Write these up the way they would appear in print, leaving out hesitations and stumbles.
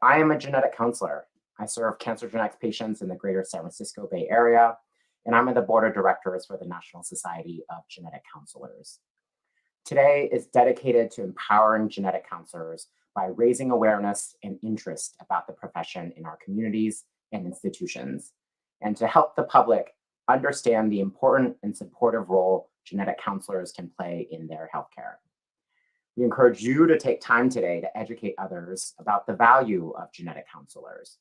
I am a genetic counselor. I serve cancer genetics patients in the greater San Francisco Bay Area, and I'm on the board of directors for the National Society of Genetic Counselors. Today is dedicated to empowering genetic counselors by raising awareness and interest about the profession in our communities and institutions, and to help the public understand the important and supportive role genetic counselors can play in their healthcare. We encourage you to take time today to educate others about the value of genetic counselors.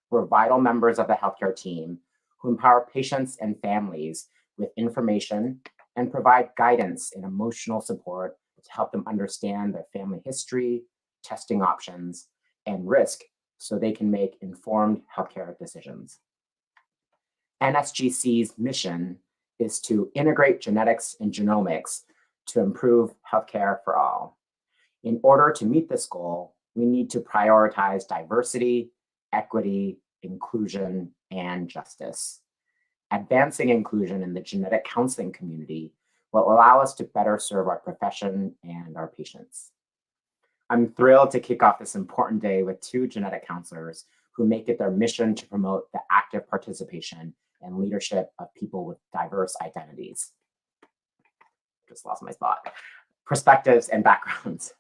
We're vital members of the healthcare team who empower patients and families with information and provide guidance and emotional support to help them understand their family history, testing options, and risk so they can make informed healthcare decisions. NSGC's mission is to integrate genetics and genomics to improve healthcare for all. In order to meet this goal, we need to prioritize diversity, equity, inclusion, and justice. Advancing inclusion in the genetic counseling community will allow us to better serve our profession and our patients. I'm thrilled to kick off this important day with two genetic counselors who make it their mission to promote the active participation and leadership of people with diverse identities. Just lost my spot. Perspectives and backgrounds.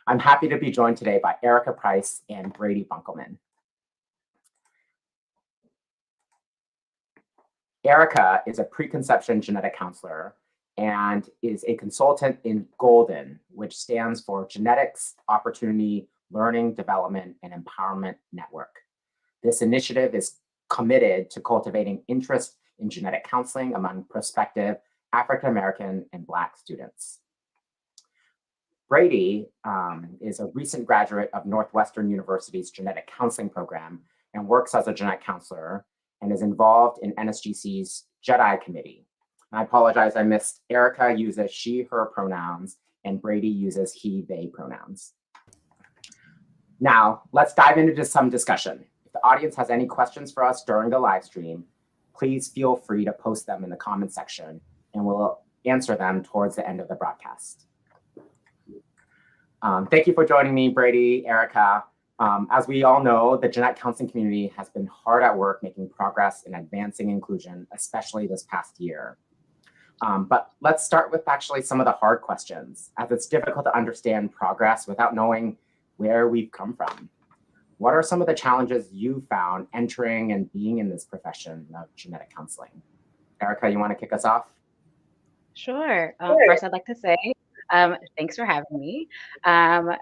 I'm happy to be joined today by Erica Price and Brady Bunkelman. Erica is a preconception genetic counselor and is a consultant in GOLDEN, which stands for Genetics, Opportunity, Learning, Development, and Empowerment Network. This initiative is committed to cultivating interest in genetic counseling among prospective African American and Black students. Brady is a recent graduate of Northwestern University's genetic counseling program and works as a genetic counselor and is involved in NSGC's JEDI committee. I apologize, I missed. Erica uses she, her pronouns, and Brady uses he, they pronouns. Now, let's dive into some discussion. If the audience has any questions for us during the live stream, please feel free to post them in the comment section and we'll answer them towards the end of the broadcast. Thank you for joining me, Brady, Erica. As we all know, the genetic counseling community has been hard at work making progress in advancing inclusion, especially this past year. But let's start with actually some of the hard questions, as it's difficult to understand progress without knowing where we've come from. What are some of the challenges you found entering and being in this profession of genetic counseling? Erica, you want to kick us off? Sure. First, I'd like to say thanks for having me. In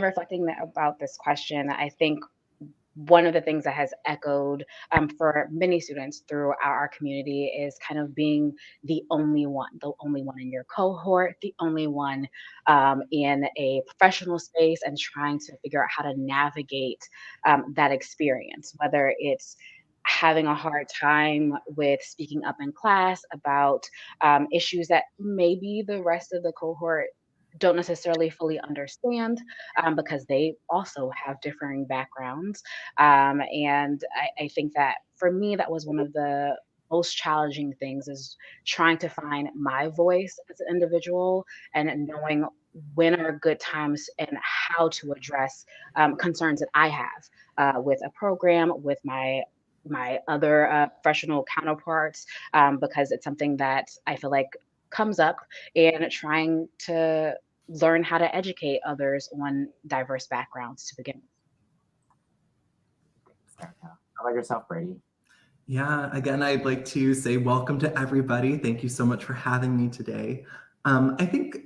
reflecting about this question, I think one of the things that has echoed for many students through our community is kind of being the only one in your cohort, the only one in a professional space, and trying to figure out how to navigate that experience, whether it's having a hard time with speaking up in class about issues that maybe the rest of the cohort don't necessarily fully understand because they also have differing backgrounds. I think that for me, that was one of the most challenging things is trying to find my voice as an individual and knowing when are good times and how to address concerns that I have with a program, with my other professional counterparts, because it's something that I feel like comes up and trying to learn how to educate others on diverse backgrounds to begin with. How about yourself, Brady? Yeah, again, I'd like to say welcome to everybody. Thank you so much for having me today. I think,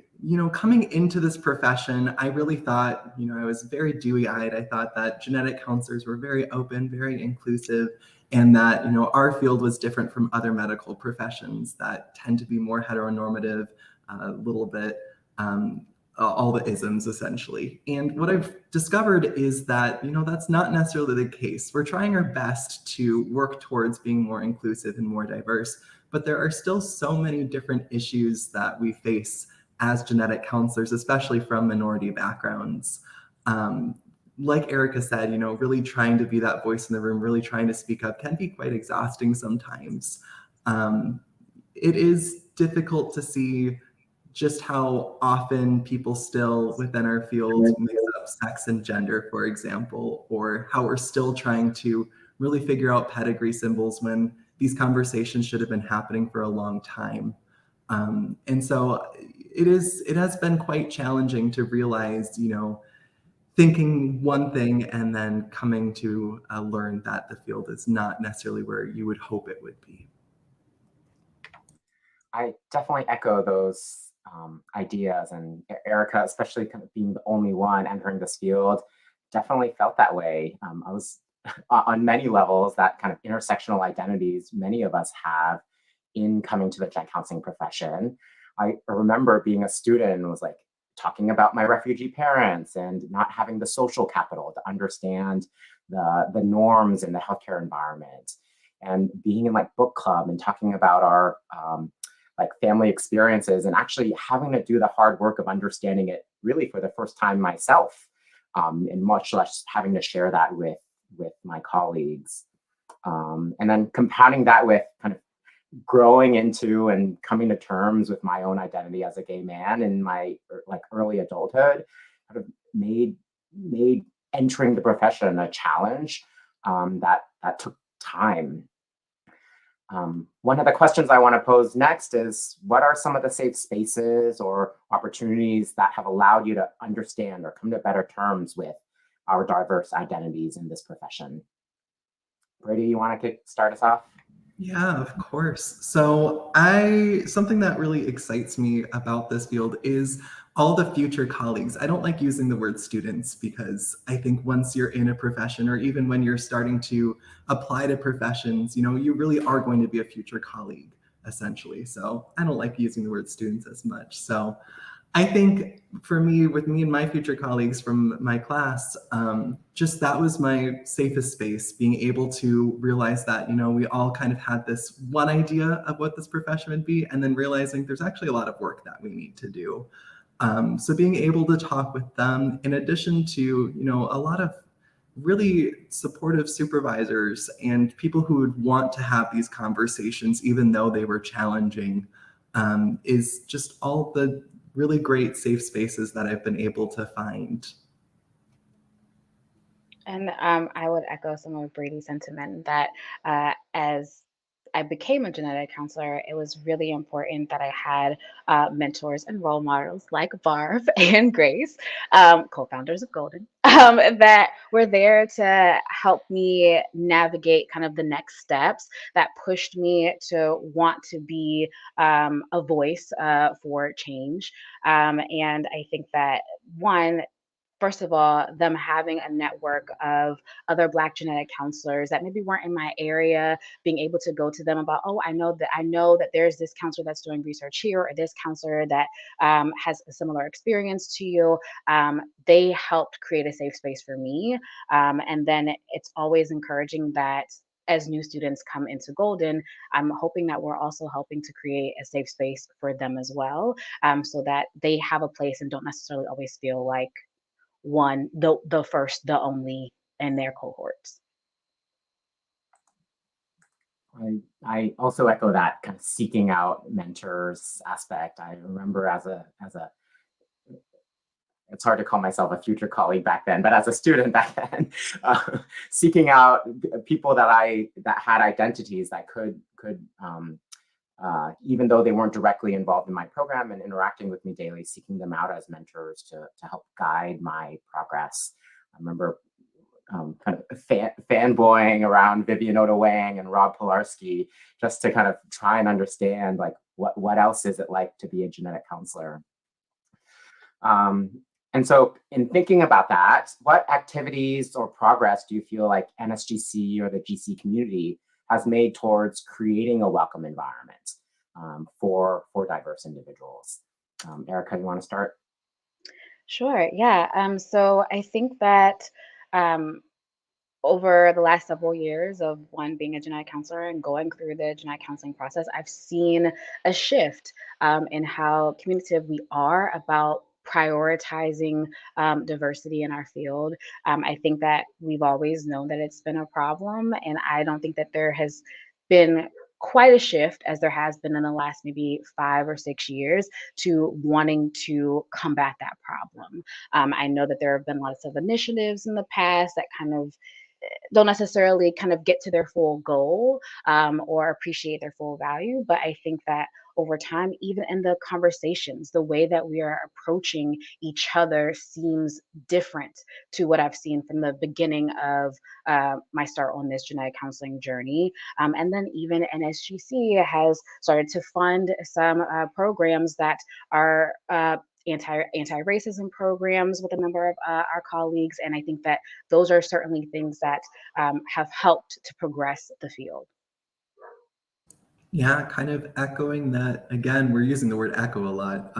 coming into this profession, I really thought, I was very dewy-eyed. I thought that genetic counselors were very open, very inclusive, and that, our field was different from other medical professions that tend to be more heteronormative, a little bit, all the isms essentially. And what I've discovered is that, that's not necessarily the case. We're trying our best to work towards being more inclusive and more diverse, but there are still so many different issues that we face as genetic counselors, especially from minority backgrounds. Like Erica said, really trying to be that voice in the room, really trying to speak up can be quite exhausting sometimes. It is difficult to see just how often people still within our field mix up up sex and gender, for example, or how we're still trying to really figure out pedigree symbols when these conversations should have been happening for a long time. And so it has been quite challenging to realize, thinking one thing and then coming to learn that the field is not necessarily where you would hope it would be. I definitely echo those ideas, and Erica, especially kind of being the only one entering this field, definitely felt that way. I was on many levels that kind of intersectional identities many of us have in coming to the gen counseling profession. I remember being a student and was like talking about my refugee parents and not having the social capital to understand the norms in the healthcare environment, and being in like book club and talking about our like family experiences, and actually having to do the hard work of understanding it really for the first time myself, and much less having to share that with my colleagues. And then compounding that with kind of growing into and coming to terms with my own identity as a gay man in my like early adulthood kind of made entering the profession a challenge, that took time. One of the questions I want to pose next is, what are some of the safe spaces or opportunities that have allowed you to understand or come to better terms with our diverse identities in this profession? Brady, you want to start us off? Yeah, of course. So something that really excites me about this field is all the future colleagues. I don't like using the word students because I think once you're in a profession, or even when you're starting to apply to professions, you really are going to be a future colleague, essentially. So I don't like using the word students as much. So I think for me, with me and my future colleagues from my class, just that was my safest space, being able to realize that, we all kind of had this one idea of what this profession would be, and then realizing there's actually a lot of work that we need to do. So being able to talk with them, in addition to, a lot of really supportive supervisors and people who would want to have these conversations, even though they were challenging, is just all the really great safe spaces that I've been able to find. And I would echo some of Brady's sentiment that as I became a genetic counselor, it was really important that I had mentors and role models like Barb and Grace, co-founders of Golden, that were there to help me navigate kind of the next steps that pushed me to want to be a voice for change. And I think that one, first of all, them having a network of other Black genetic counselors that maybe weren't in my area, being able to go to them about, oh, I know that there's this counselor that's doing research here, or this counselor that has a similar experience to you. They helped create a safe space for me. And then it's always encouraging that as new students come into Golden, I'm hoping that we're also helping to create a safe space for them as well, so that they have a place and don't necessarily always feel like the first, the only in their cohorts. I also echo that kind of seeking out mentors aspect. I remember as a it's hard to call myself a future colleague back then, but as a student back then, seeking out people that had identities that could even though they weren't directly involved in my program and interacting with me daily, seeking them out as mentors to help guide my progress. I remember kind of fanboying around Vivian Oda Wang and Rob Pilarski just to kind of try and understand like what else is it like to be a genetic counselor. And so in thinking about that, what activities or progress do you feel like NSGC or the GC community has made towards creating a welcome environment for diverse individuals? Erica, you want to start? Sure. Yeah. So I think that um, over the last several years of one being a genetic counselor and going through the genetic counseling process, I've seen a shift in how communicative we are about prioritizing diversity in our field. I think that we've always known that it's been a problem, and I don't think that there has been quite a shift, as there has been in the last maybe 5 or 6 years, to wanting to combat that problem. I know that there have been lots of initiatives in the past that kind of don't necessarily kind of get to their full goal, or appreciate their full value. But I think that over time, even in the conversations, the way that we are approaching each other seems different to what I've seen from the beginning of my start on this genetic counseling journey. And then even NSGC has started to fund some programs that are anti-racism programs with a number of our colleagues, and I think that those are certainly things that have helped to progress the field. Yeah, kind of echoing that. Again, we're using the word echo a lot.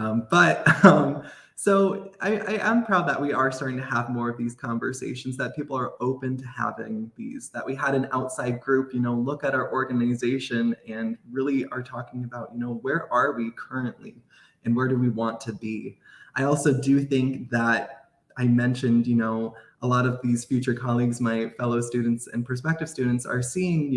So I am proud that we are starting to have more of these conversations, that people are open to having these, that we had an outside group, look at our organization and really are talking about, where are we currently and where do we want to be? I also do think that I mentioned, a lot of these future colleagues, my fellow students and prospective students, are seeing,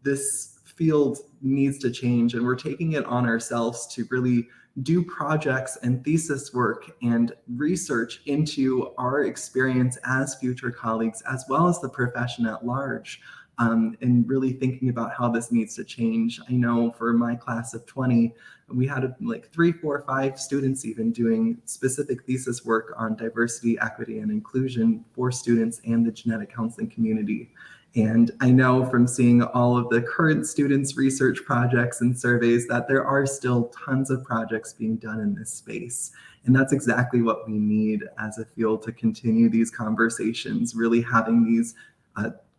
this field needs to change, and we're taking it on ourselves to really do projects and thesis work and research into our experience as future colleagues, as well as the profession at large, and really thinking about how this needs to change. I know for my class of 20, we had like 3, 4, 5 students even doing specific thesis work on diversity, equity, and inclusion for students and the genetic counseling community. And I know from seeing all of the current students' research projects and surveys that there are still tons of projects being done in this space. And that's exactly what we need as a field to continue these conversations, really having these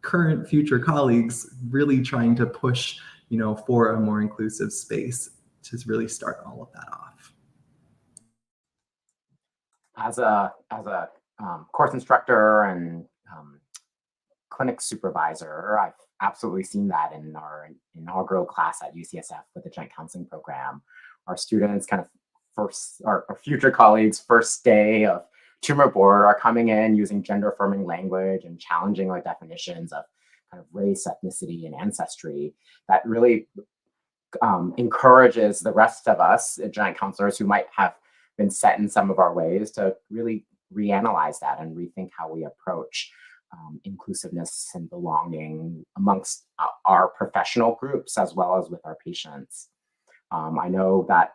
current future colleagues really trying to push, for a more inclusive space to really start all of that off. As a course instructor and clinic supervisor, I've absolutely seen that in our inaugural class at UCSF with the Genetic Counseling Program. Our students kind of our future colleagues' first day of tumor board are coming in using gender affirming language and challenging like definitions of kind of race, ethnicity, and ancestry that really encourages the rest of us genetic counselors who might have been set in some of our ways to really reanalyze that and rethink how we approach inclusiveness and belonging amongst our professional groups as well as with our patients. I know that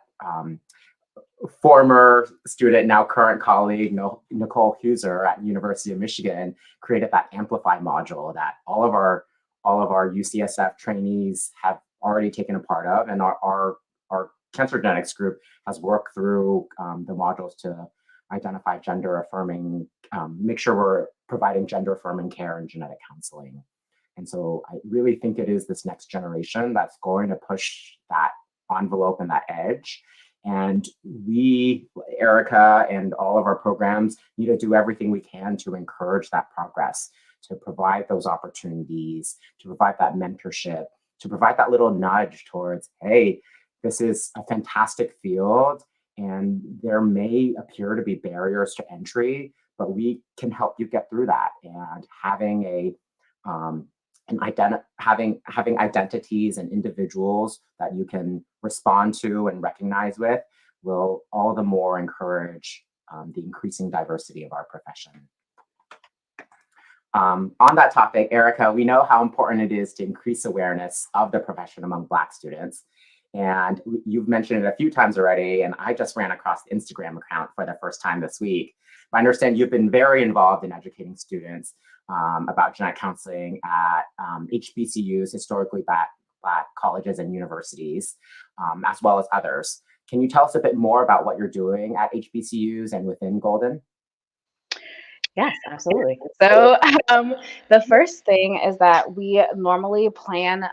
former student, now current colleague, Nicole Huser at University of Michigan created that Amplify module that all of our UCSF trainees have already taken a part of, and our cancer genetics group has worked through the modules to identify gender affirming, make sure we're providing gender affirming care and genetic counseling. And so I really think it is this next generation that's going to push that envelope and that edge. And we, Erica, and all of our programs need to do everything we can to encourage that progress, to provide those opportunities, to provide that mentorship, to provide that little nudge towards, hey, this is a fantastic field and there may appear to be barriers to entry, but we can help you get through that. And having having identities and individuals that you can respond to and recognize with will all the more encourage the increasing diversity of our profession. On that topic, Erica, we know how important it is to increase awareness of the profession among Black students. And you've mentioned it a few times already, and I just ran across the Instagram account for the first time this week. I understand you've been very involved in educating students about genetic counseling at HBCUs, historically Black colleges and universities, as well as others. Can you tell us a bit more about what you're doing at HBCUs and within Golden? Yes, absolutely. So the first thing is that we normally plan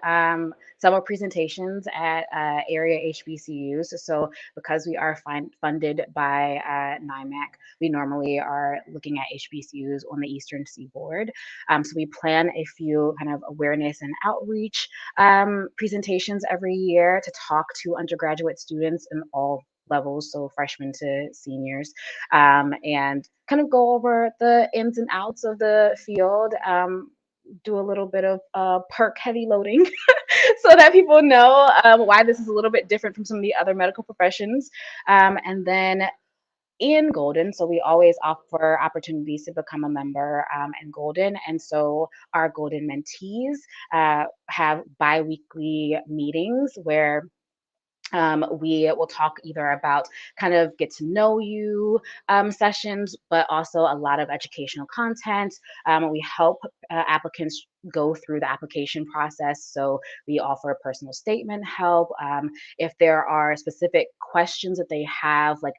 several presentations at area HBCUs. So because we are funded by NIMAC, we normally are looking at HBCUs on the Eastern Seaboard. So we plan a few kind of awareness and outreach presentations every year to talk to undergraduate students in all levels, so freshmen to seniors, and kind of go over the ins and outs of the field, do a little bit of perk heavy loading so that people know why this is a little bit different from some of the other medical professions. And then in Golden, so we always offer opportunities to become a member in Golden. And so our Golden mentees have bi-weekly meetings where we will talk either about kind of get to know you sessions, but also a lot of educational content. We help applicants go through the application process. So we offer personal statement help. If there are specific questions that they have, like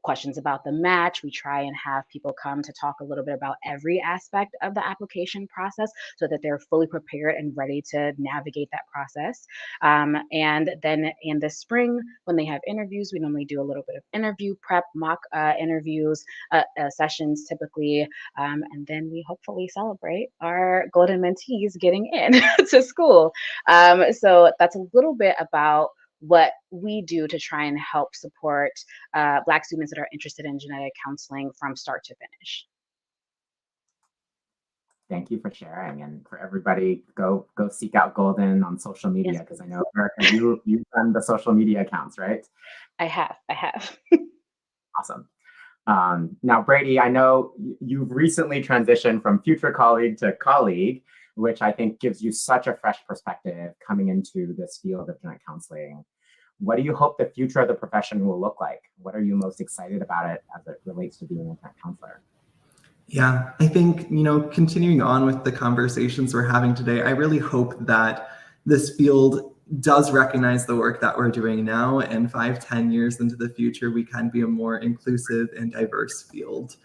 questions about the match, we try and have people come to talk a little bit about every aspect of the application process so that they're fully prepared and ready to navigate that process. And then in the spring, when they have interviews, we normally do a little bit of interview prep, mock interviews, sessions typically, and then we hopefully celebrate our Golden mentees getting in to school. So that's a little bit about what we do to try and help support Black students that are interested in genetic counseling from start to finish. Thank you for sharing, and for everybody, go seek out Golden on social media, Yes, because I know, Erica, you've done the social media accounts, right? I have. Awesome. Now, Brady, I know you've recently transitioned from future colleague to colleague, which I think gives you such a fresh perspective coming into this field of genetic counseling. What do you hope the future of the profession will look like? What are you most excited about it as it relates to being a genetic counselor? Yeah, I think, continuing on with the conversations we're having today, I really hope that this field does recognize the work that we're doing now, and 5-10 years into the future, we can be a more inclusive and diverse field.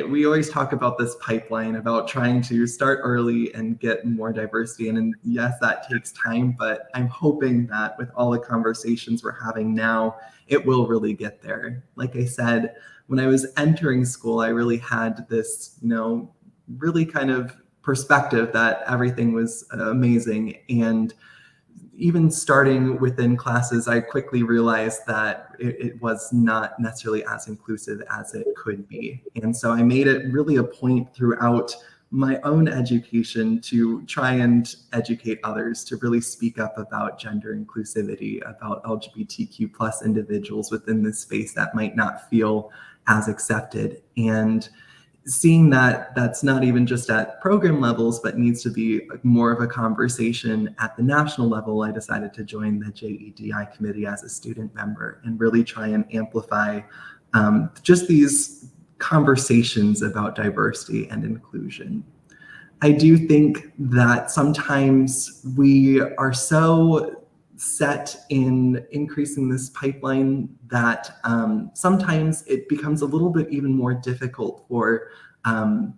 We always talk about this pipeline, about trying to start early and get more diversity. And yes, that takes time, but I'm hoping that with all the conversations we're having now, it will really get there. Like I said, when I was entering school, I really had this, really kind of perspective that everything was amazing. And even starting within classes, I quickly realized that it was not necessarily as inclusive as it could be. And so I made it really a point throughout my own education to try and educate others, to really speak up about gender inclusivity, about LGBTQ plus individuals within this space that might not feel as accepted. And seeing that that's not even just at program levels, but needs to be more of a conversation at the national level, I decided to join the JEDI committee as a student member and really try and amplify just these conversations about diversity and inclusion. I do think that sometimes we are so set in increasing this pipeline that sometimes it becomes a little bit even more difficult for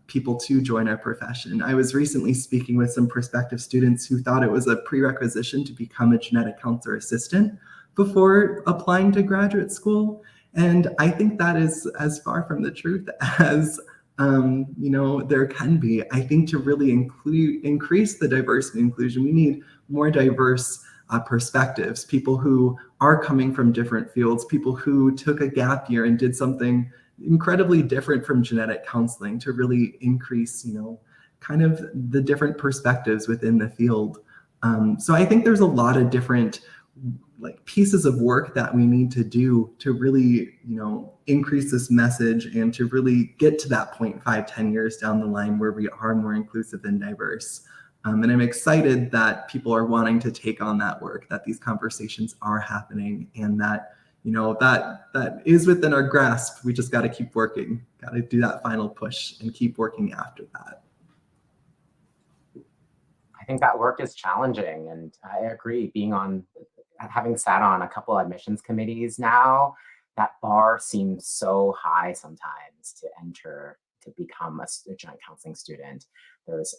people to join our profession. I was recently speaking with some prospective students who thought it was a prerequisite to become a genetic counselor assistant before applying to graduate school. And I think that is as far from the truth as there can be. I think to really increase the diversity and inclusion, we need more diverse perspectives, people who are coming from different fields, people who took a gap year and did something incredibly different from genetic counseling to really increase, kind of the different perspectives within the field. So I think there's a lot of different pieces of work that we need to do to really, increase this message and to really get to that point 5-10 years down the line where we are more inclusive and diverse. And I'm excited that people are wanting to take on that work, that these conversations are happening, and that, that is within our grasp. We just got to keep working, got to do that final push and keep working after that. I think that work is challenging, and I agree. Having sat on a couple admissions committees now, that bar seems so high sometimes to enter, to become a genetic counseling student. There's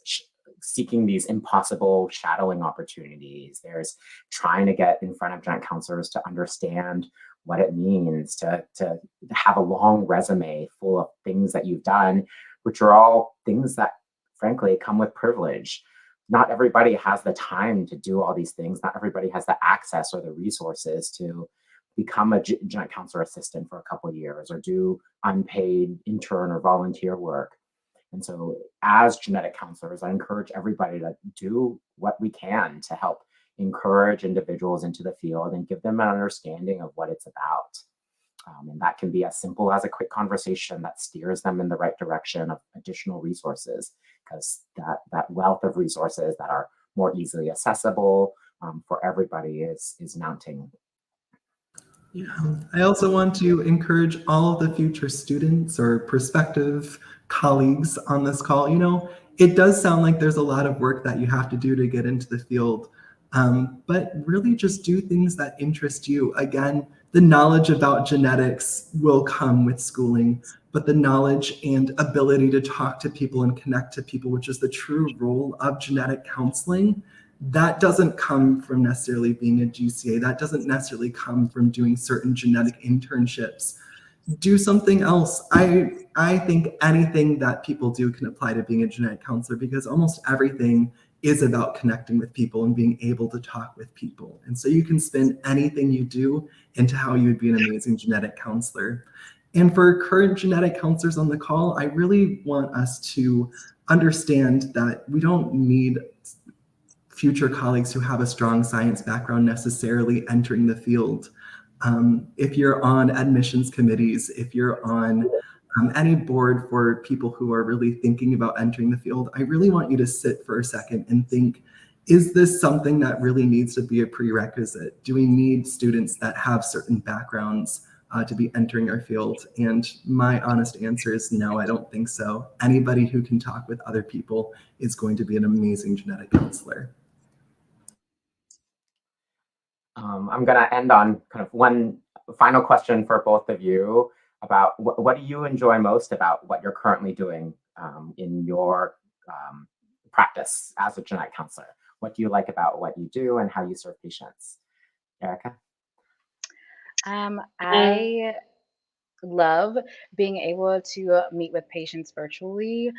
seeking these impossible shadowing opportunities. There's trying to get in front of genetic counselors to understand what it means to have a long resume full of things that you've done, which are all things that frankly come with privilege. Not everybody has the time to do all these things. Not everybody has the access or the resources to become a genetic counselor assistant for a couple of years or do unpaid intern or volunteer work. And so, as genetic counselors, I encourage everybody to do what we can to help encourage individuals into the field and give them an understanding of what it's about. And that can be as simple as a quick conversation that steers them in the right direction of additional resources, because that wealth of resources that are more easily accessible for everybody is mounting. Yeah, I also want to encourage all of the future students or prospective colleagues on this call. It does sound like there's a lot of work that you have to do to get into the field, but really just do things that interest you. Again, the knowledge about genetics will come with schooling, but the knowledge and ability to talk to people and connect to people, which is the true role of genetic counseling, that doesn't come from necessarily being a GCA. That doesn't necessarily come from doing certain genetic internships. Do something else. I think anything that people do can apply to being a genetic counselor, because almost everything is about connecting with people and being able to talk with people. And so you can spin anything you do into how you would be an amazing genetic counselor. And for current genetic counselors on the call, I really want us to understand that we don't need future colleagues who have a strong science background necessarily entering the field. If you're on admissions committees, if you're on any board for people who are really thinking about entering the field, I really want you to sit for a second and think, is this something that really needs to be a prerequisite? Do we need students that have certain backgrounds to be entering our field? And my honest answer is no, I don't think so. Anybody who can talk with other people is going to be an amazing genetic counselor. I'm going to end on kind of one final question for both of you about what do you enjoy most about what you're currently doing in your practice as a genetic counselor? What do you like about what you do and how you serve patients? Erica? I love being able to meet with patients virtually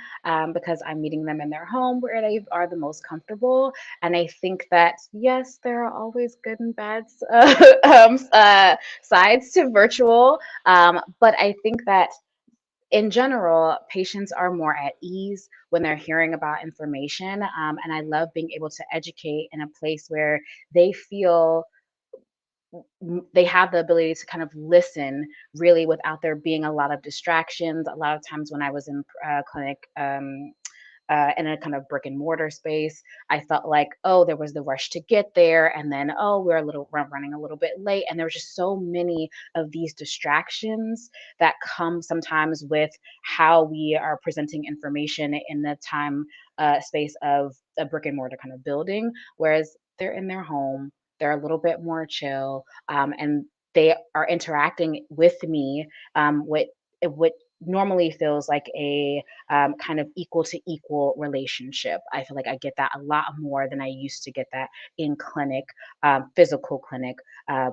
because I'm meeting them in their home where they are the most comfortable. And I think that, yes, there are always good and bad sides to virtual, but I think that in general, patients are more at ease when they're hearing about information. And I love being able to educate in a place where they feel they have the ability to kind of listen really without there being a lot of distractions. A lot of times when I was in clinic, in a kind of brick and mortar space, I felt like, oh, there was the rush to get there, and then oh, we're running a little bit late, and there was just so many of these distractions that come sometimes with how we are presenting information in the time space of a brick and mortar kind of building, whereas they're in their home, they're a little bit more chill, and they are interacting with me with what normally feels like a kind of equal to equal relationship. I feel like I get that a lot more than I used to get that in clinic, physical clinic,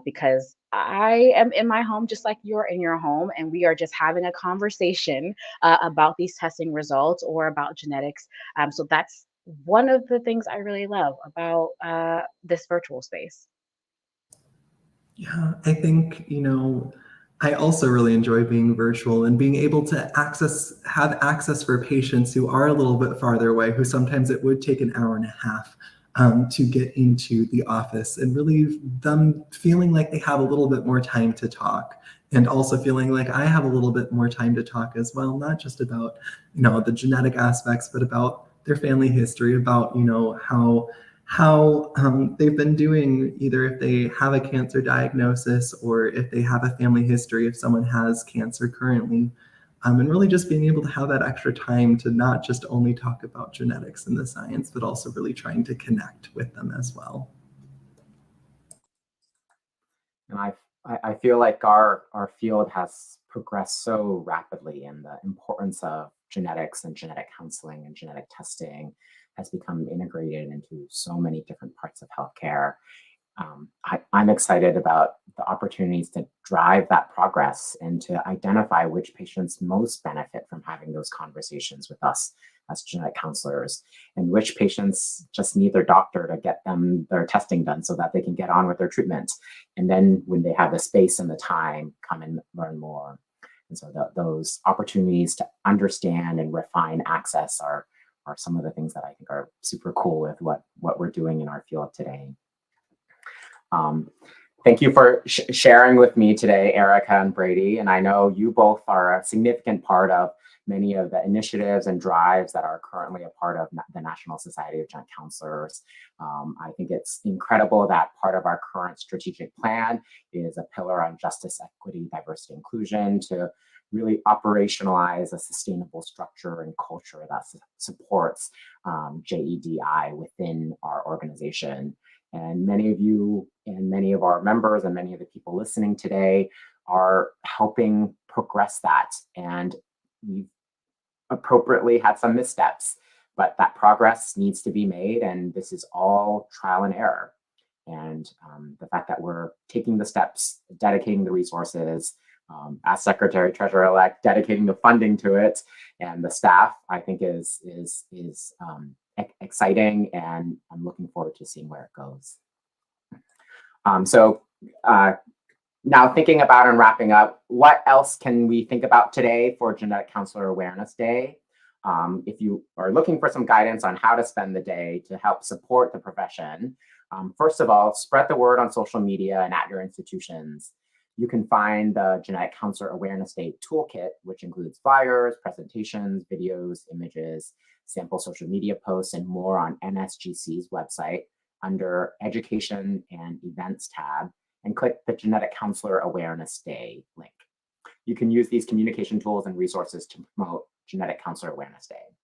because I am in my home just like you're in your home, and we are just having a conversation about these testing results or about genetics. So that's one of the things I really love about this virtual space. Yeah, I think, I also really enjoy being virtual and being able to have access for patients who are a little bit farther away, who sometimes it would take an hour and a half to get into the office, and really them feeling like they have a little bit more time to talk, and also feeling like I have a little bit more time to talk as well, not just about, the genetic aspects, but about their family history, about, how they've been doing, either if they have a cancer diagnosis or if they have a family history, if someone has cancer currently, and really just being able to have that extra time to not just only talk about genetics and the science, but also really trying to connect with them as well. And I feel like our field has progressed so rapidly, and the importance of genetics and genetic counseling and genetic testing has become integrated into so many different parts of healthcare. I'm excited about the opportunities to drive that progress and to identify which patients most benefit from having those conversations with us as genetic counselors, and which patients just need their doctor to get them their testing done so that they can get on with their treatment. And then when they have the space and the time, come and learn more. And so those opportunities to understand and refine access are some of the things that I think are super cool with what we're doing in our field today. Thank you for sharing with me today, Erica and Brady. And I know you both are a significant part of many of the initiatives and drives that are currently a part of the National Society of Genetic Counselors. I think it's incredible that part of our current strategic plan is a pillar on justice, equity, diversity, inclusion to really operationalize a sustainable structure and culture that supports JEDI within our organization. And many of you and many of our members and many of the people listening today are helping progress that. And we've appropriately had some missteps, but that progress needs to be made. And this is all trial and error. And the fact that we're taking the steps, dedicating the resources, as Secretary Treasurer-elect, dedicating the funding to it and the staff, I think is exciting, and I'm looking forward to seeing where it goes. Now thinking about and wrapping up, what else can we think about today for Genetic Counselor Awareness Day? If you are looking for some guidance on how to spend the day to help support the profession, first of all, spread the word on social media and at your institutions. You can find the Genetic Counselor Awareness Day Toolkit, which includes flyers, presentations, videos, images, sample social media posts, and more on NSGC's website under Education and Events tab, and click the Genetic Counselor Awareness Day link. You can use these communication tools and resources to promote Genetic Counselor Awareness Day.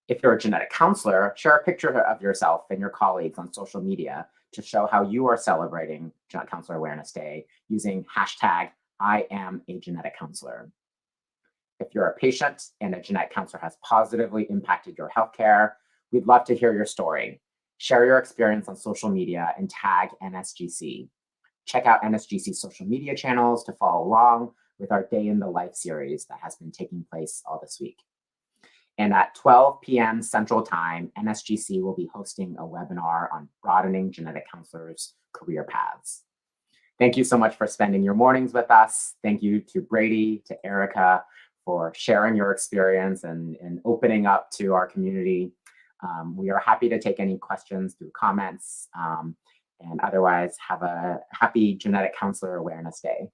If you're a genetic counselor, share a picture of yourself and your colleagues on social media to show how you are celebrating Genetic Counselor Awareness Day using hashtag #IamAGeneticCounselor. If you're a patient and a genetic counselor has positively impacted your healthcare, we'd love to hear your story. Share your experience on social media and tag NSGC. Check out NSGC's social media channels to follow along with our Day in the Life series that has been taking place all this week. And at 12 p.m. Central Time, NSGC will be hosting a webinar on broadening genetic counselors' career paths. Thank you so much for spending your mornings with us. Thank you to Brady, to Erica, for sharing your experience and opening up to our community. We are happy to take any questions through comments, and otherwise have a happy Genetic Counselor Awareness Day.